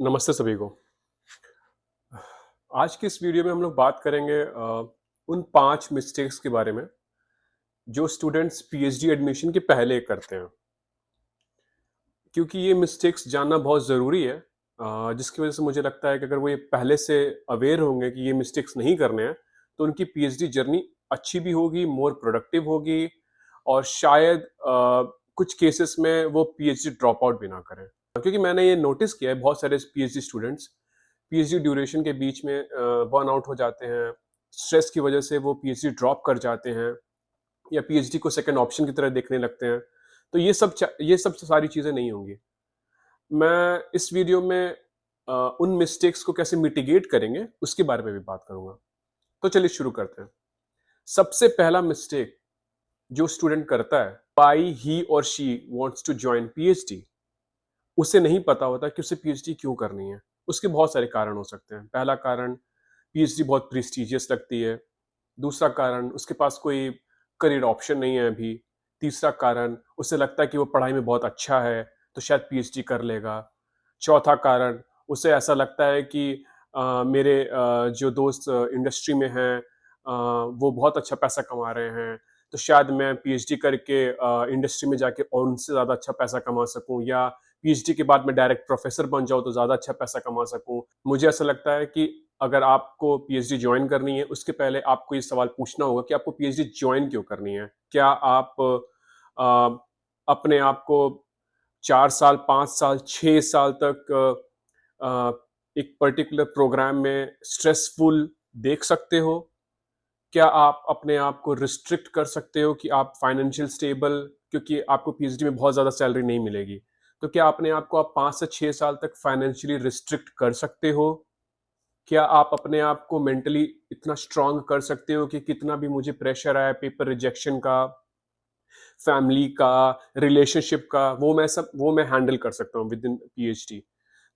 नमस्ते सभी को। आज की इस वीडियो में हम लोग बात करेंगे उन 5 मिस्टेक्स के बारे में जो स्टूडेंट्स पीएचडी एडमिशन के पहले करते हैं। क्योंकि ये मिस्टेक्स जानना बहुत ज़रूरी है, जिसकी वजह से मुझे लगता है कि अगर वो ये पहले से अवेयर होंगे कि ये मिस्टेक्स नहीं करने हैं, तो उनकी पीएचडी जर्नी अच्छी भी होगी, मोर प्रोडक्टिव होगी और शायद कुछ केसेस में वो पीएचडी ड्रॉप आउट भी ना करें। क्योंकि मैंने ये नोटिस किया है बहुत सारे पीएचडी स्टूडेंट्स पीएचडी ड्यूरेशन के बीच में बर्न आउट हो जाते हैं। स्ट्रेस की वजह से वो पीएचडी ड्रॉप कर जाते हैं या पीएचडी को सेकंड ऑप्शन की तरह देखने लगते हैं। तो ये सब सारी चीज़ें नहीं होंगी। मैं इस वीडियो में उन मिस्टेक्स को कैसे मिटिगेट करेंगे उसके बारे में भी बात करूंगा। तो चलिए शुरू करते हैं। सबसे पहला मिस्टेक जो स्टूडेंट करता है, व्हाई ही और she wants to join PhD. उसे नहीं पता होता कि उसे पीएचडी क्यों करनी है। उसके बहुत सारे कारण हो सकते हैं। पहला कारण, पीएचडी बहुत प्रेस्टिजियस लगती है। दूसरा कारण, उसके पास कोई करियर ऑप्शन नहीं है अभी। तीसरा कारण, उसे लगता है कि वो पढ़ाई में बहुत अच्छा है तो शायद पीएचडी कर लेगा। चौथा कारण, उसे ऐसा लगता है कि मेरे जो दोस्त इंडस्ट्री में हैं वो बहुत अच्छा पैसा कमा रहे हैं, तो शायद मैं पीएचडी करके इंडस्ट्री में जाके और उनसे ज़्यादा अच्छा पैसा कमा सकूं, या पीएचडी के बाद मैं डायरेक्ट प्रोफेसर बन जाऊं तो ज़्यादा अच्छा पैसा कमा सकूं। मुझे ऐसा लगता है कि अगर आपको पीएचडी ज्वाइन करनी है, उसके पहले आपको ये सवाल पूछना होगा कि आपको पीएचडी ज्वाइन क्यों करनी है। क्या आप अपने आप को 4 साल, 5 साल, 6 साल तक एक पर्टिकुलर प्रोग्राम में स्ट्रेसफुल देख सकते हो? क्या आप अपने आप को रिस्ट्रिक्ट कर सकते हो कि आप फाइनेंशियल स्टेबल, क्योंकि आपको पीएचडी में बहुत ज़्यादा सैलरी नहीं मिलेगी, तो क्या अपने आप को आप 5 से 6 साल तक फाइनेंशियली रिस्ट्रिक्ट कर सकते हो? क्या आप अपने आप को मेंटली इतना स्ट्रांग कर सकते हो कि कितना भी मुझे प्रेशर आए, पेपर रिजेक्शन का, फैमिली का, रिलेशनशिप का, वो मैं हैंडल कर सकता हूँ विद इन पीएचडी।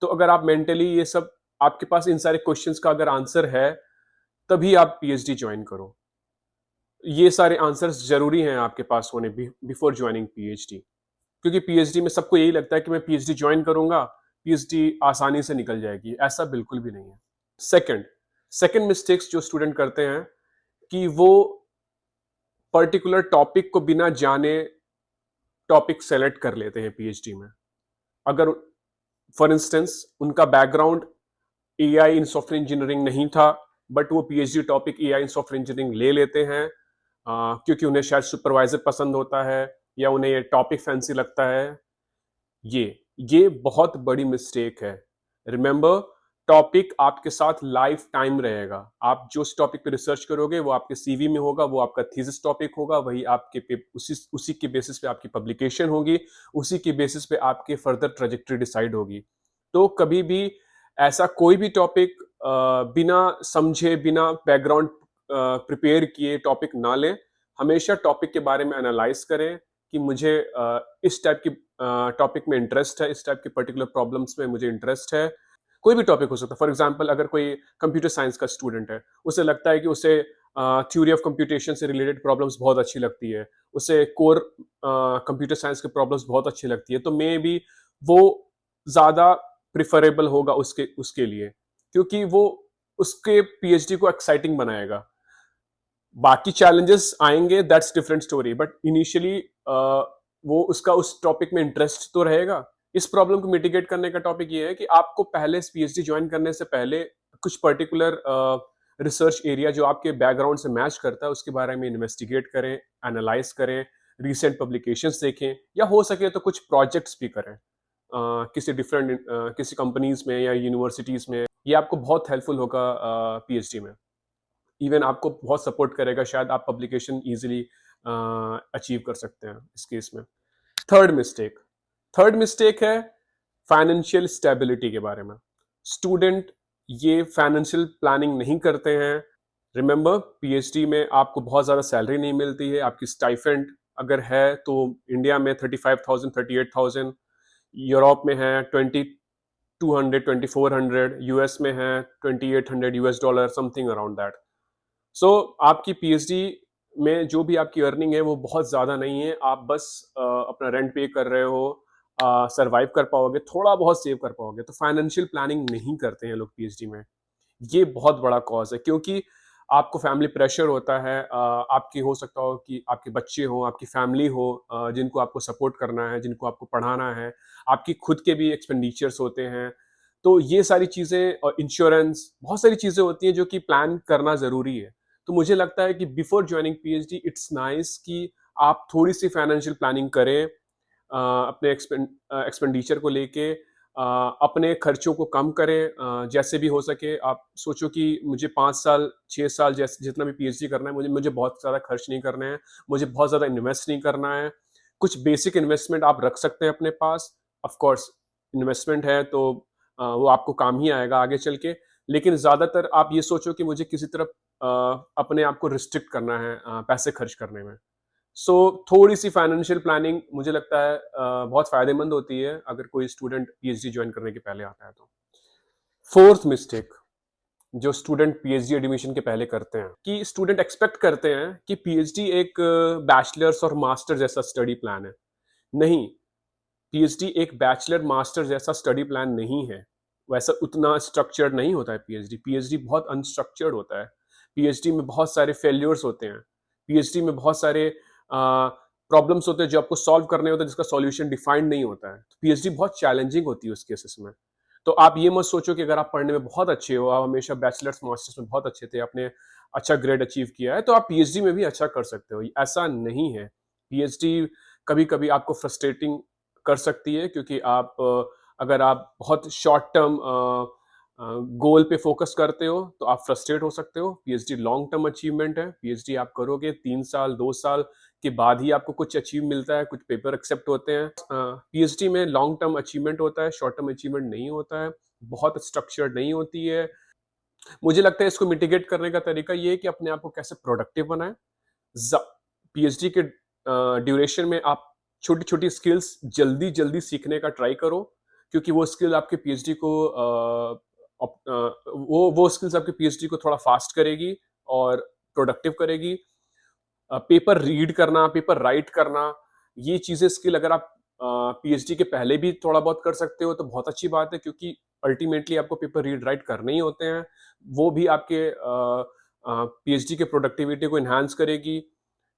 तो अगर आप मेंटली ये सब, आपके पास इन सारे क्वेश्चंस का अगर आंसर है, तभी आप पीएचडी ज्वाइन करो। ये सारे आंसर्स जरूरी हैं आपके पास होने बिफोर ज्वाइनिंग पीएचडी। क्योंकि पीएचडी में सबको यही लगता है कि मैं पीएचडी ज्वाइन करूंगा, पीएचडी आसानी से निकल जाएगी। ऐसा बिल्कुल भी नहीं है। सेकंड सेकंड मिस्टेक्स जो स्टूडेंट करते हैं कि वो पर्टिकुलर टॉपिक को बिना जाने टॉपिक सेलेक्ट कर लेते हैं पीएचडी में। अगर फॉर इंस्टेंस उनका बैकग्राउंड एआई इन सॉफ्टवेयर इंजीनियरिंग नहीं था, बट वो पीएचडी टॉपिक एआई इन सॉफ्टवेयर इंजीनियरिंग ले लेते हैं क्योंकि उन्हें शायद सुपरवाइजर पसंद होता है या उन्हें ये टॉपिक फैंसी लगता है। ये ये बहुत बड़ी मिस्टेक है। रिमेंबर, टॉपिक आपके साथ लाइफ टाइम रहेगा। आप जो टॉपिक पे रिसर्च करोगे वो आपके सीवी में होगा, वो आपका थीसिस टॉपिक होगा, वही उसी के बेसिस पे आपकी पब्लिकेशन होगी, उसी के बेसिस पे आपके फर्दर ट्रेजेक्टरी डिसाइड होगी। तो कभी भी ऐसा कोई भी टॉपिक बिना समझे, बिना बैकग्राउंड प्रिपेयर किए टॉपिक ना लें। हमेशा टॉपिक के बारे में एनालाइज करें कि मुझे इस टाइप की टॉपिक में इंटरेस्ट है, इस टाइप के पर्टिकुलर प्रॉब्लम्स में मुझे इंटरेस्ट है। कोई भी टॉपिक हो सकता है। फॉर एग्जांपल, अगर कोई कंप्यूटर साइंस का स्टूडेंट है, उसे लगता है कि उसे थ्योरी ऑफ कंप्यूटेशन से रिलेटेड प्रॉब्लम्स बहुत अच्छी लगती है, उसे कोर कंप्यूटर साइंस की प्रॉब्लम्स बहुत अच्छी लगती है, तो मे बी वो ज़्यादा प्रिफरेबल होगा उसके उसके लिए, क्योंकि वो उसके पीएचडी को एक्साइटिंग बनाएगा। बाकी चैलेंजेस आएंगे, that's different story, but initially वो उसका उस टॉपिक में इंटरेस्ट तो रहेगा। इस प्रॉब्लम को मिटिगेट करने का टॉपिक ये है कि आपको पहले पीएचडी ज्वाइन करने से पहले कुछ पर्टिकुलर रिसर्च एरिया जो आपके बैकग्राउंड से मैच करता है उसके बारे में इन्वेस्टिगेट करें, एनालाइज करें, रिसेंट पब्लिकेशंस देखें, या हो सके तो कुछ प्रोजेक्ट्स भी करें किसी कंपनीज में या यूनिवर्सिटीज में। ये आपको बहुत हेल्पफुल होगा पीएचडी में। इवन आपको बहुत सपोर्ट करेगा, शायद आप पब्लिकेशन इजीली अचीव कर सकते हैं इस केस में। थर्ड मिस्टेक थर्ड मिस्टेक है फाइनेंशियल स्टेबिलिटी के बारे में। स्टूडेंट ये फाइनेंशियल प्लानिंग नहीं करते हैं। रिमेंबर, पीएचडी में आपको बहुत ज़्यादा सैलरी नहीं मिलती है। आपकी स्टाइफेंड अगर है तो इंडिया में 35,000, 38,000, यूरोप में है 2200, 2400, यूएस में है 2800 US dollar, something around that. So आपकी पीएचडी में जो भी आपकी अर्निंग है वो बहुत ज़्यादा नहीं है। आप बस अपना रेंट पे कर रहे हो, सर्वाइव कर पाओगे, थोड़ा बहुत सेव कर पाओगे। तो फाइनेंशियल प्लानिंग नहीं करते हैं लोग पीएचडी में। ये बहुत बड़ा कॉज़ है, क्योंकि आपको फैमिली प्रेशर होता है, आपकी हो सकता हो कि आपके बच्चे हों, आपकी फैमिली हो, जिनको आपको सपोर्ट करना है, जिनको आपको पढ़ाना है, आपकी खुद के भी एक्सपेंडिचर्स होते हैं। तो ये सारी चीज़ें और इंश्योरेंस, बहुत सारी चीज़ें होती हैं जो कि प्लान करना ज़रूरी है। तो मुझे लगता है कि before joining PhD it's nice कि आप थोड़ी-सी फाइनेंशियल प्लानिंग करें, अपने एक्सपेंडिचर को लेके, अपने खर्चों को कम करें, जैसे भी हो सके। आप सोचो कि मुझे 5 साल, 6 साल जैसे जितना भी पीएचडी करना है, मुझे मुझे बहुत ज़्यादा खर्च नहीं करने हैं, मुझे बहुत ज़्यादा इन्वेस्ट नहीं करना है। कुछ बेसिक इन्वेस्टमेंट आप रख सकते हैं अपने पास। ऑफ कोर्स इन्वेस्टमेंट है तो वो आपको काम ही आएगा आगे चल के। लेकिन ज़्यादातर आप ये सोचो कि मुझे किसी तरह अपने आप को रिस्ट्रिक्ट करना है पैसे खर्च करने में। सो थोड़ी-सी फाइनेंशियल प्लानिंग मुझे लगता है बहुत फ़ायदेमंद होती है अगर कोई स्टूडेंट पीएचडी जॉइन करने के पहले आता है तो। फोर्थ मिस्टेक जो स्टूडेंट पीएचडी एडमिशन के पहले करते हैं कि स्टूडेंट एक्सपेक्ट करते हैं कि पीएचडी एक बैचलर्स और मास्टर जैसा स्टडी प्लान है। नहीं, पीएचडी एक बैचलर मास्टर जैसा स्टडी प्लान नहीं है। वैसा उतना स्ट्रक्चर्ड नहीं होता है पीएचडी। पीएचडी बहुत अनस्ट्रक्चर्ड होता है। पीएचडी में बहुत सारे फेल्योर्स होते हैं। पीएचडी में बहुत सारे प्रॉब्लम्स होते हैं जो आपको सॉल्व करने होते हैं, जिसका सॉल्यूशन डिफाइंड नहीं होता है। तो पीएचडी बहुत चैलेंजिंग होती है उस केसेस में। तो आप ये मत सोचो कि अगर आप पढ़ने में बहुत अच्छे हो, आप हमेशा बैचलर्स मास्टर्स में बहुत अच्छे थे, आपने अच्छा ग्रेड अचीव किया है, तो आप पीएचडी में भी अच्छा कर सकते हो। ऐसा नहीं है। पीएचडी कभी-कभी आपको फ्रस्ट्रेटिंग कर सकती है, क्योंकि आप अगर आप बहुत शॉर्ट टर्म गोल पे फोकस करते हो तो आप फ्रस्ट्रेट हो सकते हो। पीएचडी लॉन्ग टर्म अचीवमेंट है। पीएचडी आप करोगे 3 साल 2 साल के बाद ही आपको कुछ अचीव मिलता है, कुछ पेपर एक्सेप्ट होते हैं। पीएचडी में लॉन्ग टर्म अचीवमेंट होता है, शॉर्ट टर्म अचीवमेंट नहीं होता है, बहुत स्ट्रक्चर्ड नहीं होती है। मुझे लगता है इसको मिटिगेट करने का तरीका ये है कि अपने आप को कैसे प्रोडक्टिव बनाएं। पीएचडी के ड्यूरेशन में आप छोटी छोटी स्किल्स जल्दी जल्दी सीखने का ट्राई करो, क्योंकि वो स्किल आपके पीएचडी को वो स्किल्स आपके पीएचडी को थोड़ा फास्ट करेगी और प्रोडक्टिव करेगी। पेपर रीड करना, पेपर राइट करना, ये चीजें स्किल अगर आप पीएचडी के पहले भी थोड़ा बहुत कर सकते हो तो बहुत अच्छी बात है, क्योंकि अल्टीमेटली आपको पेपर रीड राइट करने ही होते हैं। वो भी आपके पीएचडी के प्रोडक्टिविटी को इन्हांस करेगी।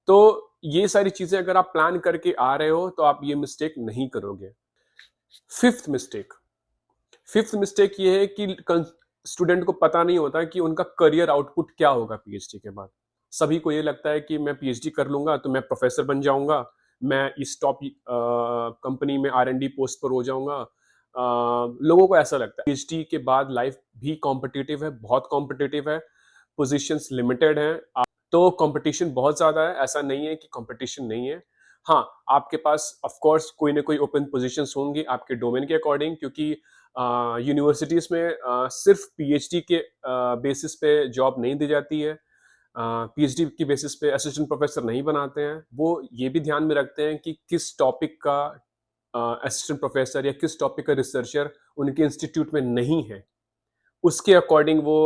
तो ये सारी चीजें अगर आप प्लान करके आ रहे हो तो आप ये मिस्टेक नहीं करोगे। फिफ्थ मिस्टेक फिफ्थ मिस्टेक ये है कि स्टूडेंट को पता नहीं होता कि उनका करियर आउटपुट क्या होगा पीएचडी के बाद। सभी को ये लगता है कि मैं पीएचडी कर लूंगा तो मैं प्रोफेसर बन जाऊंगा, मैं इस टॉप कंपनी में आर&डी पोस्ट पर हो जाऊंगा। लोगों को ऐसा लगता है। पीएचडी के बाद लाइफ भी कॉम्पिटिटिव है, बहुत कॉम्पिटिटिव है, पोजीशंस लिमिटेड हैं। तो कंपटीशन बहुत ज़्यादा है, ऐसा नहीं है कि कंपटीशन नहीं है। हाँ, आपके पास ऑफ कोर्स कोई ना कोई ओपन पोजीशंस होंगी आपके डोमेन के अकॉर्डिंग, क्योंकि यूनिवर्सिटीज़ में सिर्फ पीएचडी के बेसिस पे जॉब नहीं दी जाती है। पीएचडी की बेसिस पे असिस्टेंट प्रोफेसर नहीं बनाते हैं। वो ये भी ध्यान में रखते हैं कि किस टॉपिक का असिस्टेंट प्रोफेसर या किस टॉपिक का रिसर्चर उनके इंस्टीट्यूट में नहीं है। उसके अकॉर्डिंग वो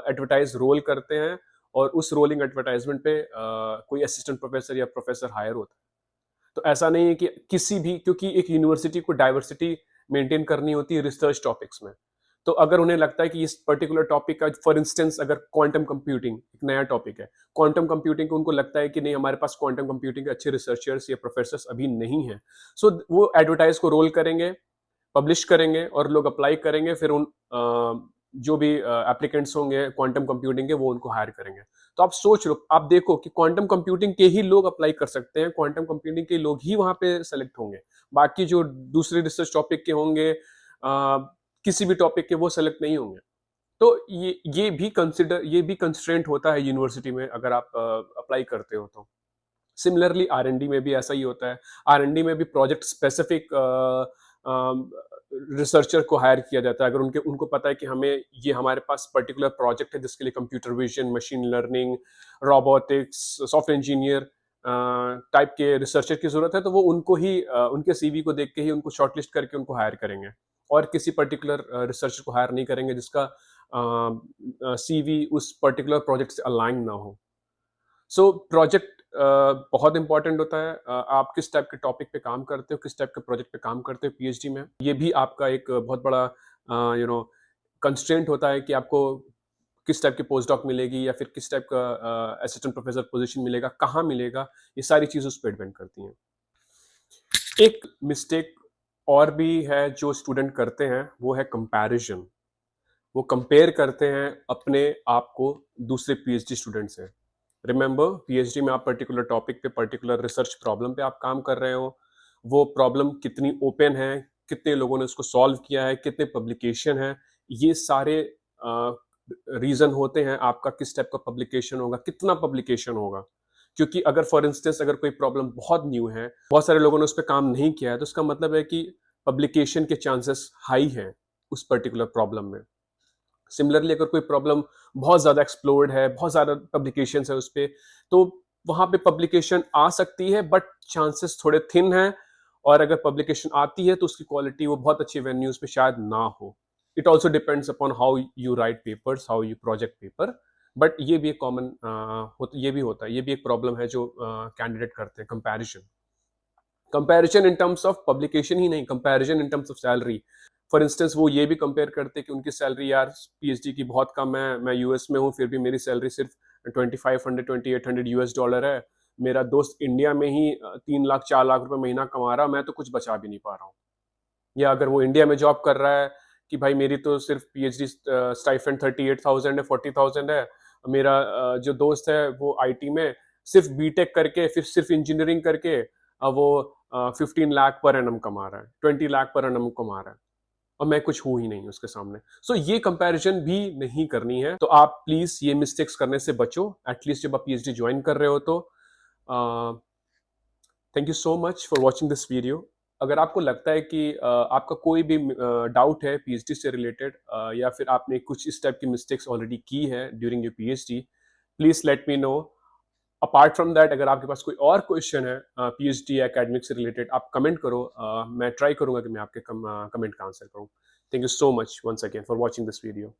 एडवर्टाइज रोल करते हैं और उस रोलिंग एडवर्टाइजमेंट पे कोई असिस्टेंट प्रोफेसर या प्रोफेसर हायर होता है। तो ऐसा नहीं है कि किसी भी, क्योंकि एक यूनिवर्सिटी को डाइवर्सिटी मेंटेन करनी होती है रिसर्च टॉपिक्स में। तो अगर उन्हें लगता है कि इस पर्टिकुलर टॉपिक का, फॉर इंस्टेंस अगर क्वांटम कंप्यूटिंग एक नया टॉपिक है, क्वांटम कंप्यूटिंग को उनको लगता है कि नहीं हमारे पास क्वांटम कंप्यूटिंग के अच्छे रिसर्चर्स या प्रोफेसर अभी नहीं है, सो वो एडवर्टाइज को रोल करेंगे, पब्लिश करेंगे और लोग अप्लाई करेंगे। फिर उन जो भी एप्लीकेंट्स होंगे क्वांटम कंप्यूटिंग के, वो उनको हायर करेंगे। तो आप सोच लो, आप देखो कि क्वांटम कंप्यूटिंग के ही लोग अप्लाई कर सकते हैं, क्वांटम कंप्यूटिंग के लोग ही वहां पे सेलेक्ट होंगे। बाकी जो दूसरे रिसर्च टॉपिक के होंगे, किसी भी टॉपिक के, वो सेलेक्ट नहीं होंगे। तो ये भी कंस्ट्रेंट होता है यूनिवर्सिटी में अगर आप अप्लाई करते हो तो। सिमिलरली आर&डी में भी ऐसा ही होता है। आर&डी में भी प्रोजेक्ट स्पेसिफिक रिसर्चर को हायर किया जाता है। अगर उनको पता है कि हमें ये हमारे पास पर्टिकुलर प्रोजेक्ट है जिसके लिए computer vision, machine learning, robotics, software engineer type के रिसर्चर की जरूरत है, तो वो उनको ही उनके सीवी को देख के ही उनको शॉर्टलिस्ट करके उनको हायर करेंगे, और किसी पर्टिकुलर रिसर्चर को हायर नहीं करेंगे जिसका सीवी उस पर्टिकुलर प्रोजेक्ट से अलाइन ना हो। सो प्रोजेक्ट बहुत इंपॉर्टेंट होता है। आप किस टाइप के टॉपिक पे काम करते हो, किस टाइप के प्रोजेक्ट पे काम करते हो पीएचडी में। ये भी आपका एक बहुत बड़ा कंस्ट्रेंट होता है कि आपको किस टाइप की पोस्ट डॉक मिलेगी या फिर किस टाइप का असिस्टेंट प्रोफेसर पोजीशन मिलेगा, कहाँ मिलेगा, ये सारी चीज़ें उस पे डिपेंड करती हैं। एक मिस्टेक और भी है जो स्टूडेंट करते हैं, वो है कंपैरिजन। वो कंपेयर करते हैं अपने आप को दूसरे पीएचडी स्टूडेंट से। रिमेंबर, पीएचडी में आप पर्टिकुलर टॉपिक पे, पर्टिकुलर रिसर्च प्रॉब्लम पे आप काम कर रहे हो। वो प्रॉब्लम कितनी ओपन है, कितने लोगों ने उसको सॉल्व किया है, कितने पब्लिकेशन है, ये सारे रीजन होते हैं आपका किस टाइप का पब्लिकेशन होगा, कितना पब्लिकेशन होगा। क्योंकि अगर फॉर इंस्टेंस अगर कोई प्रॉब्लम बहुत न्यू है, बहुत सारे लोगों ने उस पर काम नहीं किया है, तो उसका मतलब है कि पब्लिकेशन के चांसेस हाई हैं उस पर्टिकुलर प्रॉब्लम में। सिमिलरली अगर कोई प्रॉब्लम बहुत ज़्यादा एक्सप्लोर्ड है, बहुत ज़्यादा पब्लिकेशन है उस पे, तो वहाँ पे पब्लिकेशन आ सकती है बट चांसेस थोड़े थिन हैं। और अगर पब्लिकेशन आती है तो उसकी क्वालिटी वो बहुत अच्छी वेन्यूज पे शायद ना हो। It also depends upon how you right papers, how you project paper. But ये भी एक कॉमन ये भी होता है, ये भी एक प्रॉब्लम है जो कैंडिडेट करते हैं, comparison. Comparison in terms of publication ही नहीं, comparison in terms of salary. For instance वो ये भी कंपेयर करते हैं कि उनकी सैलरी यार पीएचडी की बहुत कम है, मैं यूएस में हूँ फिर भी मेरी सैलरी सिर्फ 2500 2800 यूएस डॉलर है। मेरा दोस्त इंडिया में ही 3 लाख 4 लाख रुपए महीना कमा रहा, मैं तो कुछ बचा भी नहीं पा रहा हूँ। या अगर वो इंडिया में जॉब कर रहा है कि भाई मेरी तो सिर्फ पीएचडी स्टाइफेंड 38,000 है, 40,000 है। मेरा जो दोस्त है वो आईटी में सिर्फ बीटेक करके, फिर सिर्फ इंजीनियरिंग करके वो 15 लाख पर एनम कमा रहा है, 20 लाख पर एनम कमा रहा है, और मैं कुछ हूं ही नहीं उसके सामने। सो ये कंपैरिजन भी नहीं करनी है। तो आप प्लीज ये मिस्टेक्स करने से बचो, एटलीस्ट जब आप पीएचडी ज्वाइन कर रहे हो तो। Thank you so much for watching this video. अगर आपको लगता है कि आपका कोई भी डाउट है पीएचडी से रिलेटेड, या फिर आपने कुछ इस टाइप की मिस्टेक्स ऑलरेडी की है during your PhD, please let me know. Apart from that, अगर आपके पास कोई और क्वेश्चन है पीएचडी या एकेडमिक से रिलेटेड, आप कमेंट करो। मैं ट्राई करूंगा कि मैं आपके कमेंट का आंसर करूं। Thank you so much once again for watching this video.